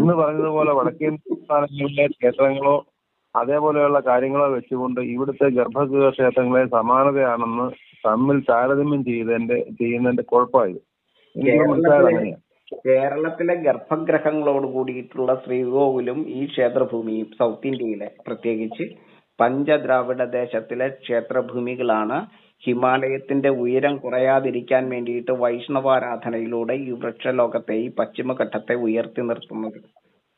എന്ന് പറഞ്ഞതുപോലെ വടക്കേ സംസ്ഥാനങ്ങളിലെ ക്ഷേത്രങ്ങളോ അതേപോലെയുള്ള കാര്യങ്ങളോ വെച്ചുകൊണ്ട് ഇവിടുത്തെ ഗർഭഗൃഹ ക്ഷേത്രങ്ങളെ സമാനതയാണെന്ന് തമ്മിൽ താരതമ്യം ചെയ്യുന്നതിന്റെ കുഴപ്പമായത്. എനിക്ക് മനസ്സിലായത് അങ്ങനെയാണ്. കേരളത്തിലെ ഗർഭഗ്രഹങ്ങളോട് കൂടിയിട്ടുള്ള ശ്രീകോവിലും ഈ ക്ഷേത്രഭൂമിയും സൗത്ത് ഇന്ത്യയിലെ പ്രത്യേകിച്ച് പഞ്ചദ്രാവിഡ ദേശത്തിലെ ക്ഷേത്രഭൂമികളാണ് ഹിമാലയത്തിന്റെ ഉയരം കുറയാതിരിക്കാൻ വേണ്ടിയിട്ട് വൈഷ്ണവാരാധനയിലൂടെ ഈ വൃക്ഷലോകത്തെ ഈ പശ്ചിമഘട്ടത്തെ ഉയർത്തി നിർത്തുന്നത്.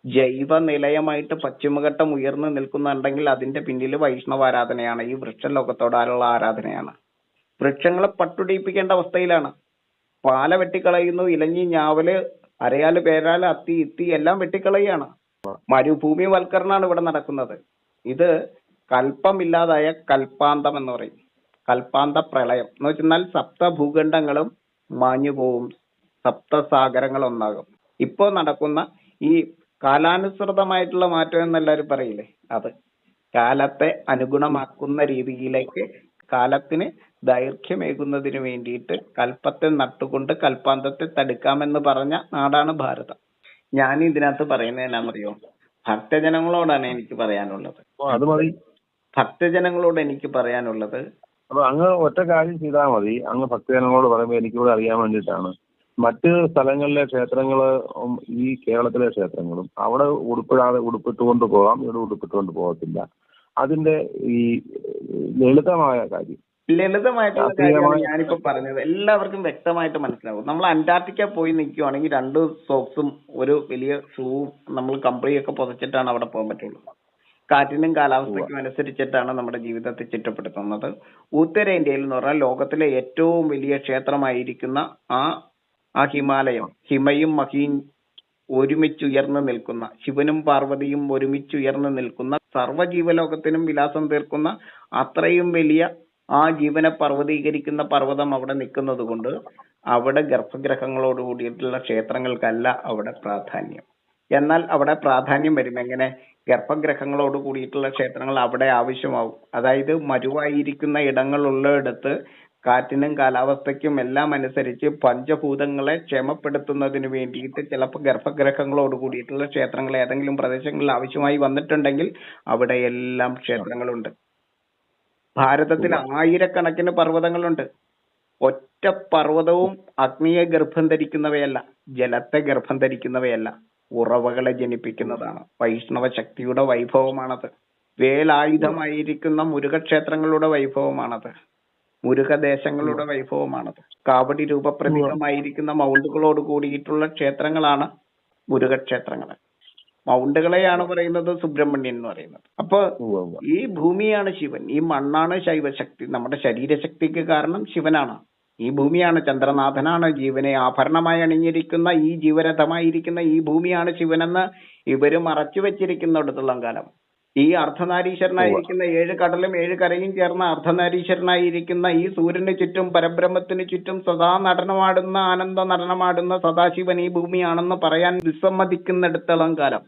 ജൈവ നിലയമായിട്ട് പശ്ചിമഘട്ടം ഉയർന്നു നിൽക്കുന്നുണ്ടെങ്കിൽ അതിന്റെ പിന്നിൽ വൈഷ്ണവാരാധനയാണ്, ഈ വൃക്ഷലോകത്തോടുള്ള ആരാധനയാണ്. വൃക്ഷങ്ങളെ പട്ടുടിയിപ്പിക്കേണ്ട അവസ്ഥയിലാണ്. പാല വെട്ടിക്കളയുന്നു, ഇലഞ്ഞി, ഞാവല്, അരയാല്, പേരാല്, അത്തി, ഇത്തി എല്ലാം വെട്ടിക്കളയാണ്. മരുഭൂമിവൽക്കരണമാണ് ഇവിടെ നടക്കുന്നത്. ഇത് കൽപ്പമില്ലാതായ കൽപ്പാന്തം എന്ന് പറയും. കൽപ്പാന്ത പ്രളയം എന്ന് വെച്ചാൽ സപ്ത ഭൂഖണ്ഡങ്ങളും മാഞ്ഞു പോവും, സപ്തസാഗരങ്ങൾ ഒന്നാകും. ഇപ്പോ നടക്കുന്ന ഈ കാലാനുസൃതമായിട്ടുള്ള മാറ്റം എന്നെല്ലാവരും പറയില്ലേ, അത് കാലത്തെ അനുഗുണമാക്കുന്ന രീതിയിലേക്ക് കാലത്തിന് ദൈർഘ്യമേകുന്നതിന് വേണ്ടിയിട്ട് കൽപ്പത്തെ നട്ടുകൊണ്ട് കൽപ്പാന്തത്തെ തടുക്കാമെന്ന് പറഞ്ഞ നാടാണ് ഭാരതം. ഞാൻ ഇതിനകത്ത് പറയുന്നത് എന്നാണെന്നറിയോ? ഭക്തജനങ്ങളോടാണ് എനിക്ക് പറയാനുള്ളത്. ഭക്തജനങ്ങളോട് എനിക്ക് പറയാനുള്ളത്, അപ്പൊ അങ്ങ് ഒറ്റ കാര്യം ചെയ്താൽ മതി. അങ്ങ് ഭക്തജനങ്ങളോട് പറയുമ്പോൾ എനിക്കിവിടെ അറിയാൻ വേണ്ടിയിട്ടാണ്. മറ്റ് സ്ഥലങ്ങളിലെ ക്ഷേത്രങ്ങളും ഈ കേരളത്തിലെ ക്ഷേത്രങ്ങളും അവിടെ ഉടുപ്പിട്ടുകൊണ്ട് പോകാം, ഇവിടെ ഉടുപ്പിട്ടുകൊണ്ട് പോകത്തില്ല. അതിന്റെ ഈ ലളിതമായിട്ടുള്ള കാര്യമാണ് ഞാനിപ്പോ പറഞ്ഞത്. എല്ലാവർക്കും വ്യക്തമായിട്ട് മനസ്സിലാവും. നമ്മൾ അന്റാർട്ടിക്ക പോയി നിൽക്കുവാണെങ്കിൽ 2 സോക്സും ഒരു വലിയ ഷൂവും നമ്മൾ കമ്പിളിയൊക്കെ പുതച്ചിട്ടാണ് അവിടെ പോകാൻ പറ്റുള്ളൂ. കാറ്റിനും കാലാവസ്ഥയ്ക്കും അനുസരിച്ചിട്ടാണ് നമ്മുടെ ജീവിതത്തെ ചിട്ടപ്പെടുത്തുന്നത്. ഉത്തരേന്ത്യയിൽ എന്ന് പറഞ്ഞാൽ ലോകത്തിലെ ഏറ്റവും വലിയ ക്ഷേത്രമായിരിക്കുന്ന ആ ഹിമാലയം, ഹിമയും മഹിയും ഒരുമിച്ചുയർന്നു നിൽക്കുന്ന, ശിവനും പാർവതിയും ഒരുമിച്ചുയർന്നു നിൽക്കുന്ന, സർവ്വജീവലോകത്തിനും വിലാസം തീർക്കുന്ന അത്രയും വലിയ ആ ജീവനെ പർവ്വതീകരിക്കുന്ന പർവ്വതം അവിടെ നിൽക്കുന്നത് കൊണ്ട് അവിടെ ഗർഭഗ്രഹങ്ങളോട് കൂടിയിട്ടുള്ള ക്ഷേത്രങ്ങൾക്കല്ല അവിടെ പ്രാധാന്യം. എന്നാൽ അവിടെ പ്രാധാന്യം വരും എങ്ങനെ? ഗർഭഗ്രഹങ്ങളോട് കൂടിയിട്ടുള്ള ക്ഷേത്രങ്ങൾ അവിടെ ആവശ്യമാവും. അതായത് മരുവായിരിക്കുന്ന ഇടങ്ങളുള്ളിടത്ത് കാറ്റിനും കാലാവസ്ഥയ്ക്കും എല്ലാം അനുസരിച്ച് പഞ്ചഭൂതങ്ങളെ ക്ഷമപ്പെടുത്തുന്നതിന് വേണ്ടിയിട്ട് ചിലപ്പോൾ ഗർഭഗ്രഹങ്ങളോട് കൂടിയിട്ടുള്ള ക്ഷേത്രങ്ങൾ ഏതെങ്കിലും പ്രദേശങ്ങളിൽ ആവശ്യമായി വന്നിട്ടുണ്ടെങ്കിൽ അവിടെ എല്ലാം ക്ഷേത്രങ്ങളുണ്ട്. ഭാരതത്തിൽ ആയിരക്കണക്കിന് പർവ്വതങ്ങളുണ്ട്. ഒറ്റ പർവ്വതവും അഗ്നിയെ ഗർഭം ധരിക്കുന്നവയല്ല, ജലത്തെ ഗർഭം ധരിക്കുന്നവയല്ല, ഉറവകളെ ജനിപ്പിക്കുന്നതാണ്. വൈഷ്ണവ ശക്തിയുടെ വൈഭവമാണത്. വേലായുധമായിരിക്കുന്ന മുരുകക്ഷേത്രങ്ങളുടെ വൈഭവമാണത്. മുരുകദേശങ്ങളുടെ വൈഭവമാണത്. കാവടി രൂപപ്രതീകമായിരിക്കുന്ന മൗണ്ടുകളോട് കൂടിയിട്ടുള്ള ക്ഷേത്രങ്ങളാണ് മുരുകക്ഷേത്രങ്ങൾ. മൗണ്ടുകളെയാണ് പറയുന്നത് സുബ്രഹ്മണ്യൻ എന്ന് പറയുന്നത്. അപ്പൊ ഈ ഭൂമിയാണ് ശിവൻ, ഈ മണ്ണാണ് ശൈവശക്തി. നമ്മുടെ ശരീരശക്തിക്ക് കാരണം ശിവനാണ്. ഈ ഭൂമിയാണ്, ചന്ദ്രനാഥനാണ് ജീവനെ ആഭരണമായി അണിഞ്ഞിരിക്കുന്ന ഈ ജീവരഥമായിരിക്കുന്ന ഈ ഭൂമിയാണ് ശിവനെന്ന് ഇവര് മറച്ചു വെച്ചിരിക്കുന്നിടത്തോളം കാലം ഈ അർദ്ധനാരീശ്വരനായിരിക്കുന്ന 7 കടലും 7 കരയും ചേർന്ന അർദ്ധനാരീശ്വരനായിരിക്കുന്ന ഈ സൂര്യന് ചുറ്റും പരബ്രഹ്മത്തിന് ചുറ്റും സദാ നടനമാടുന്ന ആനന്ദ നടനമാടുന്ന സദാശിവൻ ഈ ഭൂമിയാണെന്ന് പറയാൻ വിസമ്മതിക്കുന്നിടത്തോളം കാലം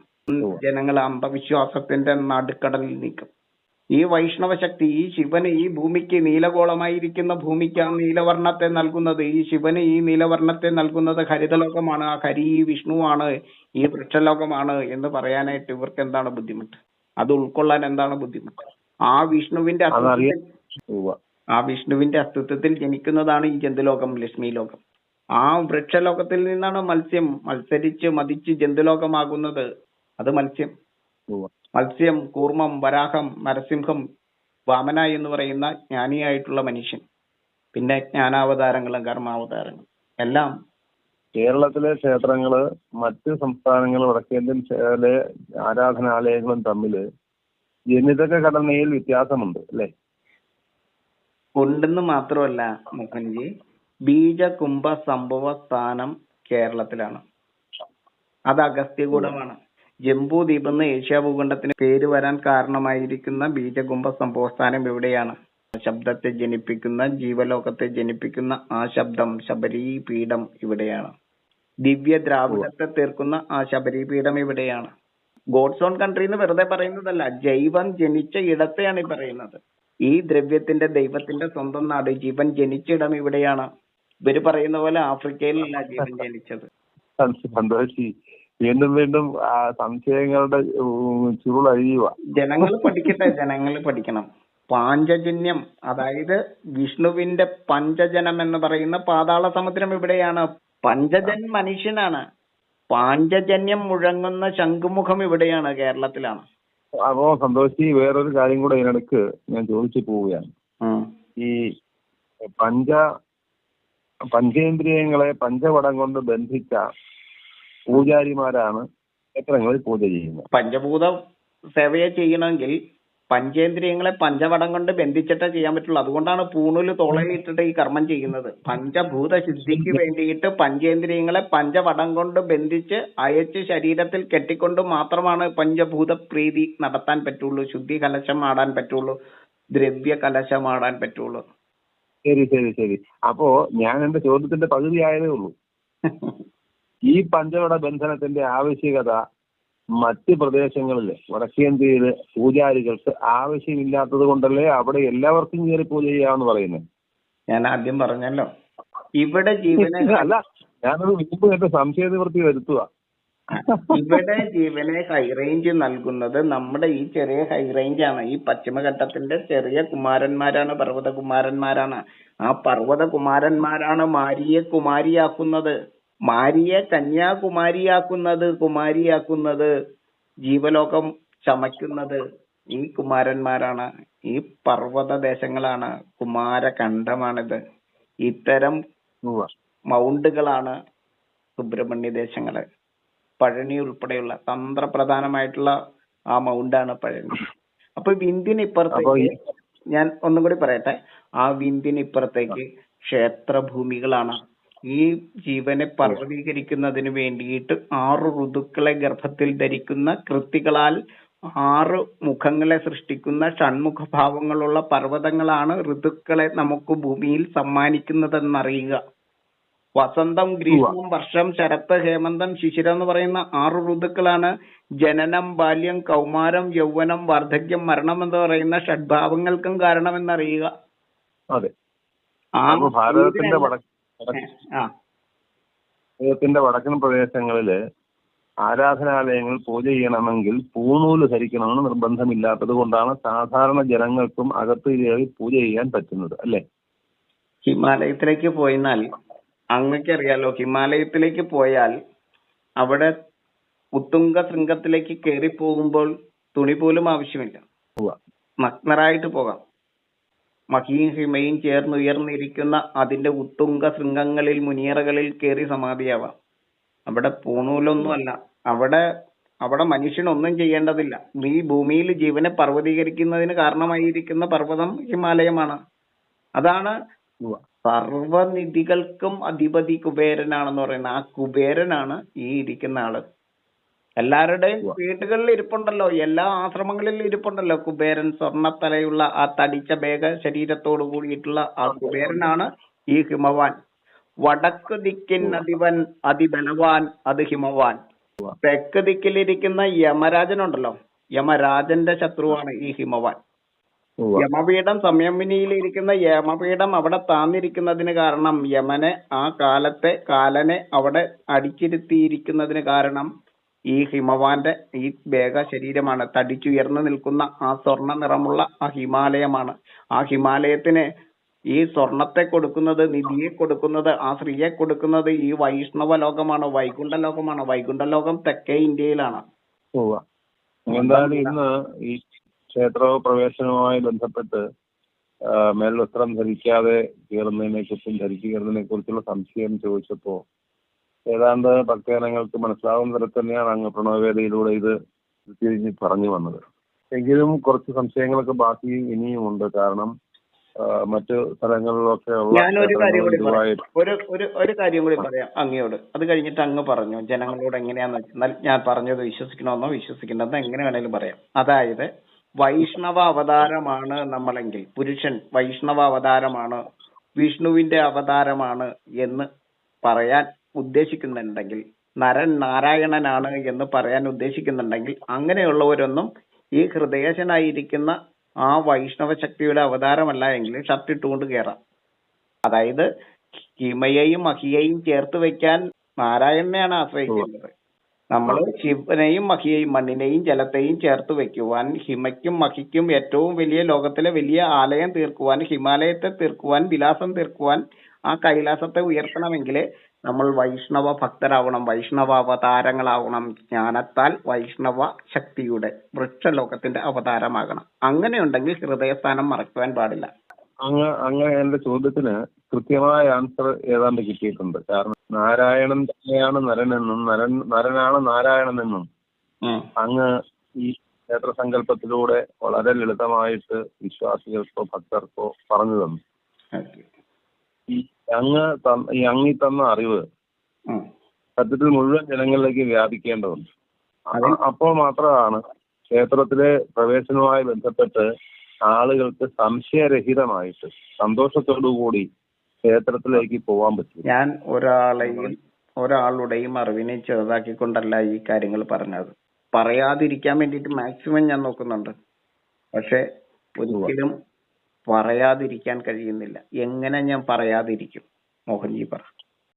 ജനങ്ങൾ അന്ധവിശ്വാസത്തിന്റെ നടുക്കടലിൽ നീക്കും. ഈ വൈഷ്ണവ ശക്തി, ഈ ശിവന് ഈ ഭൂമിക്ക് നീലഗോളമായിരിക്കുന്ന ഭൂമിക്കാണ് നീലവർണ്ണത്തെ നൽകുന്നത്. ഈ ശിവന് ഈ നീലവർണ്ണത്തെ നൽകുന്നത് ഹരിതലോകമാണ്. ആ ഹരി ഈ വിഷ്ണുവാണ്, ഈ വൃക്ഷലോകമാണ് എന്ന് പറയാനായിട്ട് ഇവർക്ക് എന്താണ് ബുദ്ധിമുട്ട്? അത് ഉൾക്കൊള്ളാൻ എന്താണ് ബുദ്ധിമുട്ട്? ആ വിഷ്ണുവിന്റെ അസ്തിത്വത്തിൽ ജനിക്കുന്നതാണ് ഈ ജന്തുലോകം, ലക്ഷ്മി ലോകം. ആ വൃക്ഷലോകത്തിൽ നിന്നാണ് മത്സ്യം മത്സരിച്ച് മതിച്ച് ജന്തുലോകമാകുന്നത്. അത് മത്സ്യം, കൂർമ്മം, വരാഹം, നരസിംഹം, വാമന എന്ന് പറയുന്ന ജ്ഞാനിയായിട്ടുള്ള മനുഷ്യൻ, പിന്നെ ജ്ഞാനാവതാരങ്ങളും കർമാവതാരങ്ങളും എല്ലാം. കേരളത്തിലെ ക്ഷേത്രങ്ങള് മറ്റ് സംസ്ഥാനങ്ങളും വടക്കേന്ത്യൻ ആരാധനാലയങ്ങളും തമ്മില് ജനിതക ഘടനയിൽ വ്യത്യാസമുണ്ട് അല്ലേ? ഉണ്ടെന്ന് മാത്രമല്ല മോഹൻജി, ബീജകുംഭ സംഭവ സ്ഥാനം കേരളത്തിലാണ്. അത് അഗസ്ത്യകൂടമാണ്. ജംബൂ ദ്വീപ് എന്ന് ഏഷ്യാ ഭൂഖണ്ഡത്തിന് പേര് വരാൻ കാരണമായിരിക്കുന്ന ബീജകുംഭ സംഭവസ്ഥാനം എവിടെയാണ്? ശബ്ദത്തെ ജനിപ്പിക്കുന്ന, ജീവലോകത്തെ ജനിപ്പിക്കുന്ന ആ ശബ്ദം, ശബരീപീഠം ഇവിടെയാണ്. ദിവ്യ ദ്രാവിഡത്തെ തീർക്കുന്ന ആ ശബരീപീഠം ഇവിടെയാണ്. ഗോഡ്സ് ഓൺ കൺട്രി എന്ന് വെറുതെ പറയുന്നതല്ല, ജൈവം ജനിച്ച ഇടത്തെയാണ് ഈ പറയുന്നത്. ഈ ദ്രവ്യത്തിന്റെ, ദൈവത്തിന്റെ സ്വന്തം നാട്, ജീവൻ ജനിച്ച ഇടം ഇവിടെയാണ്. ഇവര് പറയുന്ന പോലെ ആഫ്രിക്കയിലല്ല ജീവൻ ജനിച്ചത്. സന്തോഷി, വീണ്ടും വീണ്ടും സംശയങ്ങളുടെ ചുരുളഴിയുക. ജനങ്ങൾ പഠിക്കട്ടെ, ജനങ്ങൾ പഠിക്കണം. പാഞ്ചജന്യം, അതായത് വിഷ്ണുവിന്റെ പഞ്ചജനം എന്ന് പറയുന്ന പാതാള സമുദ്രം ഇവിടെയാണ്. പഞ്ചജൻ മനുഷ്യനാണ്. പാഞ്ചജന്യം മുഴങ്ങുന്ന ശംഖുമുഖം ഇവിടെയാണ്, കേരളത്തിലാണ്. അപ്പോ സന്തോഷി, വേറൊരു കാര്യം കൂടെ ഇതിനിടക്ക് ഞാൻ ചോദിച്ചു പോവുകയാണ്. ഈ പഞ്ചേന്ദ്രിയങ്ങളെ പഞ്ചവടം കൊണ്ട് ബന്ധിച്ച പൂജാരിമാരാണ് ക്ഷേത്രങ്ങളിൽ പൂജ ചെയ്യുന്നത്. പഞ്ചഭൂത സേവയെ ചെയ്യണമെങ്കിൽ പഞ്ചേന്ദ്രിയങ്ങളെ പഞ്ചവടം കൊണ്ട് ബന്ധിച്ചിട്ടേ ചെയ്യാൻ പറ്റുള്ളൂ. അതുകൊണ്ടാണ് പൂണൂല് തോളയിലിട്ടിട്ട് ഈ കർമ്മം ചെയ്യുന്നത്. പഞ്ചഭൂത ശുദ്ധിക്ക് വേണ്ടിയിട്ട് പഞ്ചേന്ദ്രിയങ്ങളെ പഞ്ചവടം കൊണ്ട് ബന്ധിച്ച് അയച്ച് ശരീരത്തിൽ കെട്ടിക്കൊണ്ട് മാത്രമാണ് പഞ്ചഭൂത പ്രീതി നടത്താൻ പറ്റുള്ളൂ, ശുദ്ധി കലശം ആടാൻ പറ്റുള്ളൂ, ദ്രവ്യ കലശം ആടാൻ പറ്റുള്ളൂ. ശരി ശരി ശരി. അപ്പോ ഞാൻ എന്റെ ചോദ്യത്തിന്റെ പകുതി ആയതേ ഉള്ളൂ. ഈ പഞ്ചവട ബന്ധനത്തിന്റെ ആവശ്യകത മറ്റ് പ്രദേശങ്ങളില് വടക്കേന്ത്യയില് പൂജാരികൾക്ക് ആവശ്യമില്ലാത്തത് കൊണ്ടല്ലേ അവിടെ എല്ലാവർക്കും കയറി പൂജ ചെയ്യാമെന്ന് പറയുന്നത്? ഞാൻ ആദ്യം പറഞ്ഞല്ലോ, ഇവിടെ ജീവനെ അല്ല, ഞാനത് വീണ്ടും എന്റെ സംശയ നിവൃത്തി വരുത്തുക. ഇവിടെ ജീവനെ ഹൈറേഞ്ച് നൽകുന്നത് നമ്മുടെ ഈ ചെറിയ ഹൈറേഞ്ച് ആണ്. ഈ പശ്ചിമഘട്ടത്തിന്റെ ചെറിയ കുമാരന്മാരാണ്, പർവ്വതകുമാരന്മാരാണ്. ആ പർവ്വതകുമാരന്മാരാണ് മാരിയെ കുമാരിയാക്കുന്നത്, മാരിയെ കുമാരിയാക്കുന്നത്, ജീവലോകം ചമയ്ക്കുന്നത് ഈ കുമാരന്മാരാണ്, ഈ പർവ്വത ദേശങ്ങളാണ്, കുമാരഖണ്ഡമാണിത്. ഇത്തരം മൗണ്ടുകളാണ് സുബ്രഹ്മണ്യ ദേശങ്ങള്. പഴനി ഉൾപ്പെടെയുള്ള തന്ത്രപ്രധാനമായിട്ടുള്ള ആ മൗണ്ടാണ് പഴനി. അപ്പൊ വിന്ധ്യനിപ്പുറത്തേക്ക്, ഞാൻ ഒന്നും കൂടി പറയട്ടെ, ആ വിന്ധ്യനിപ്പുറത്തേക്ക് ക്ഷേത്രഭൂമികളാണ്. ഈ ജീവനെ പർവ്വതീകരിക്കുന്നതിന് വേണ്ടിയിട്ട് 6 ഋതുക്കളെ ഗർഭത്തിൽ ധരിക്കുന്ന കൃത്തികളാൽ 6 മുഖങ്ങളെ സൃഷ്ടിക്കുന്ന ഷൺമുഖ ഭാവങ്ങളുള്ള പർവ്വതങ്ങളാണ് ഋതുക്കളെ നമുക്ക് ഭൂമിയിൽ സമ്മാനിക്കുന്നതെന്നറിയുക. വസന്തം, ഗ്രീഷ്മം, വർഷം, ശരത്ത്, ഹേമന്തം, ശിശിരം എന്ന് പറയുന്ന 6 ഋതുക്കളാണ് ജനനം, ബാല്യം, കൗമാരം, യൗവനം, വാർദ്ധക്യം, മരണം എന്ന് പറയുന്ന ഷഡ്ഭാവങ്ങൾക്കും കാരണമെന്നറിയുക. അതെ. ഭാരതത്തിന്റെ വടക്കൻ പ്രദേശങ്ങളില് ആരാധനാലയങ്ങൾ പൂജ ചെയ്യണമെങ്കിൽ പൂണൂല് ധരിക്കണമെന്ന് നിർബന്ധമില്ലാത്തത് കൊണ്ടാണ് സാധാരണ ജനങ്ങൾക്കും അകത്ത് കയറി പൂജ ചെയ്യാൻ പറ്റുന്നത്, അല്ലേ? ഹിമാലയത്തിലേക്ക് പോയിന്നാൽ അങ്ങക്കറിയാലോ, ഹിമാലയത്തിലേക്ക് പോയാൽ അവിടെ ഉത്തുംഗ ശൃംഗത്തിലേക്ക് കയറി പോകുമ്പോൾ തുണി പോലും ആവശ്യമില്ല, നഗ്നരായിട്ട് പോകാം. മഹിയും ഹിമയും ചേർന്നുയർന്നിരിക്കുന്ന അതിന്റെ ഉത്തുംഗ ശൃംഗങ്ങളിൽ, മുനിയറകളിൽ കയറി സമാധിയാവാം. അവിടെ പൂണൂലൊന്നുമല്ല, അവിടെ മനുഷ്യനൊന്നും ചെയ്യേണ്ടതില്ല. ഈ ഭൂമിയിൽ ജീവനെ പർവ്വതീകരിക്കുന്നതിന് കാരണമായിരിക്കുന്ന പർവ്വതം ഹിമാലയമാണ്. അതാണ് സർവനിധികൾക്കും അധിപതി കുബേരനാണെന്ന് പറയുന്നത്. ആ കുബേരനാണ് ഈ ഇരിക്കുന്ന ആള്. എല്ലാവരുടെയും വീടുകളിൽ ഇരിപ്പുണ്ടല്ലോ, എല്ലാ ആശ്രമങ്ങളിലും ഇരിപ്പുണ്ടല്ലോ കുബേരൻ. സ്വർണ്ണത്തലയുള്ള ആ തടിച്ച ബേഗ ശരീരത്തോട് കൂടിയിട്ടുള്ള ആ കുബേരനാണ് ഈ ഹിമവാൻ. വടക്ക് ദിക്കിൻ അധിപൻ അതിബലവാൻ അത് ഹിമവാൻ. തെക്ക് ദിക്കിലിരിക്കുന്ന യമരാജനുണ്ടല്ലോ, യമരാജന്റെ ശത്രുവാണ് ഈ ഹിമവാൻ. യമപീഠം, സംയമിനിയിലിരിക്കുന്ന യമപീഠം അവിടെ താന്നിരിക്കുന്നതിന് കാരണം, യമനെ ആ കാലനെ അവിടെ അടിച്ചിരുത്തിയിരിക്കുന്നതിന് കാരണം ഈ ഹിമവാന്റെ ഈ ബേഗ ശരീരമാണ്. തടിച്ചുയർന്നു നിൽക്കുന്ന ആ സ്വർണ്ണ നിറമുള്ള ആ ഹിമാലയമാണ്. ആ ഹിമാലയത്തിന് ഈ സ്വർണത്തെ കൊടുക്കുന്നത്, നിധിയെ കൊടുക്കുന്നത്, ആ സ്ത്രീയെ കൊടുക്കുന്നത് ഈ വൈഷ്ണവ ലോകമാണ്, വൈകുണ്ഠ ലോകമാണ്. വൈകുണ്ഠ ലോകം തെക്കേ ഇന്ത്യയിലാണ്. എന്തായാലും ഇന്ന് ഈ ക്ഷേത്ര പ്രവേശനവുമായി ബന്ധപ്പെട്ട് മേൽവസ്ത്രം ധരിക്കാതെ കയറുന്നതിനെ കുറിച്ചും ധരിച്ചു കയറുന്നതിനെ കുറിച്ചുള്ള സംശയം ചോദിച്ചപ്പോ ഏതാണ്ട് ഭക്തജനങ്ങൾക്ക് മനസ്സിലാവുന്ന തരത്തിൽ തന്നെയാണ് അങ്ങ് പ്രണവവേദിയിലൂടെ ഇത് തിരിഞ്ഞ് പറഞ്ഞു വന്നത്. എങ്കിലും കുറച്ച് സംശയങ്ങളൊക്കെ ബാക്കി ഇനിയുമുണ്ട്. കാരണം മറ്റു സ്ഥലങ്ങളിലൊക്കെ ഞാനൊരു കാര്യം കൂടി പറയാം അങ്ങയോട്. അത് കഴിഞ്ഞിട്ട് അങ്ങ് പറഞ്ഞു ജനങ്ങളോട് എങ്ങനെയാന്ന് വെച്ചാൽ ഞാൻ പറഞ്ഞത് വിശ്വസിക്കണമെന്നോ വിശ്വസിക്കണ്ടെന്നോ എങ്ങനെ വേണേലും പറയാം. അതായത് വൈഷ്ണവ അവതാരമാണ് നമ്മളെങ്കിൽ, പുരുഷൻ വൈഷ്ണവ അവതാരമാണ്, വിഷ്ണുവിന്റെ അവതാരമാണ് എന്ന് പറയാൻ ഉദ്ദേശിക്കുന്നുണ്ടെങ്കിൽ, നരൻ നാരായണനാണ് എന്ന് പറയാൻ ഉദ്ദേശിക്കുന്നുണ്ടെങ്കിൽ, അങ്ങനെയുള്ളവരൊന്നും ഈ ഹൃദയശനായിരിക്കുന്ന ആ വൈഷ്ണവ ശക്തിയുടെ അവതാരമല്ല എങ്കിൽ ഷർട്ട് ഇട്ടുകൊണ്ട് കയറാം. അതായത് ഹിമയെയും അഹിയെയും ചേർത്ത് വെക്കാൻ നാരായണനെയാണ് ആശ്രയിക്കേണ്ടത്. നമ്മള് ശിവനെയും മഹിയെയും മണ്ണിനെയും ജലത്തെയും ചേർത്ത് വെക്കുവാൻ, ഹിമയ്ക്കും മഹിക്കും ഏറ്റവും വലിയ ലോകത്തിലെ വലിയ ആലയം തീർക്കുവാൻ, ഹിമാലയത്തെ തീർക്കുവാൻ, വിലാസം തീർക്കുവാൻ, ആ കൈലാസത്തെ ഉയർത്തണമെങ്കിൽ നമ്മൾ വൈഷ്ണവ ഭക്തരാവണം, വൈഷ്ണവ അവതാരങ്ങളാവണം. ജ്ഞാനത്താൽ വൈഷ്ണവ ശക്തിയുടെ വൃക്ഷലോകത്തിന്റെ അവതാരമാകണം. അങ്ങനെയുണ്ടെങ്കിൽ ഹൃദയസ്ഥാനം മറക്കുവാൻ പാടില്ല. അങ്ങ് എന്റെ ചോദ്യത്തിന് കൃത്യമായ ആൻസർ ഏതാണ്ട് കിട്ടിയിട്ടുണ്ട്. കാരണം നാരായണൻ തന്നെയാണ് നരനെന്നും നരനാണ് നാരായണനെന്നും അങ്ങ് ഈ ക്ഷേത്രസങ്കല്പത്തിലൂടെ വളരെ ലളിതമായിട്ട് വിശ്വാസികൾക്കോ ഭക്തർക്കോ പറഞ്ഞു തന്നു. ഈ അങ്ങി തന്ന അറിവ് സത്യത്തിൽ മുഴുവൻ ജനങ്ങളിലേക്ക് വ്യാപിക്കേണ്ടതുണ്ട്. അപ്പോൾ മാത്രമാണ് ക്ഷേത്രത്തിലെ പ്രവേശനവുമായി ബന്ധപ്പെട്ട് ആളുകൾക്ക് സംശയരഹിതമായിട്ട് സന്തോഷത്തോടുകൂടി ക്ഷേത്രത്തിലേക്ക് പോകാൻ പറ്റും. ഞാൻ ഒരാളുടെയും അറിവിനെ ചെറുതാക്കിക്കൊണ്ടല്ല ഈ കാര്യങ്ങൾ പറഞ്ഞത്. പറയാതിരിക്കാൻ വേണ്ടിയിട്ട് മാക്സിമം ഞാൻ നോക്കുന്നുണ്ട്. പക്ഷെ ഒരിക്കലും പറയാതിരിക്കാൻ കഴിയുന്നില്ല. എങ്ങനെ ഞാൻ പറയാതിരിക്കും? മോഹൻജി പറ.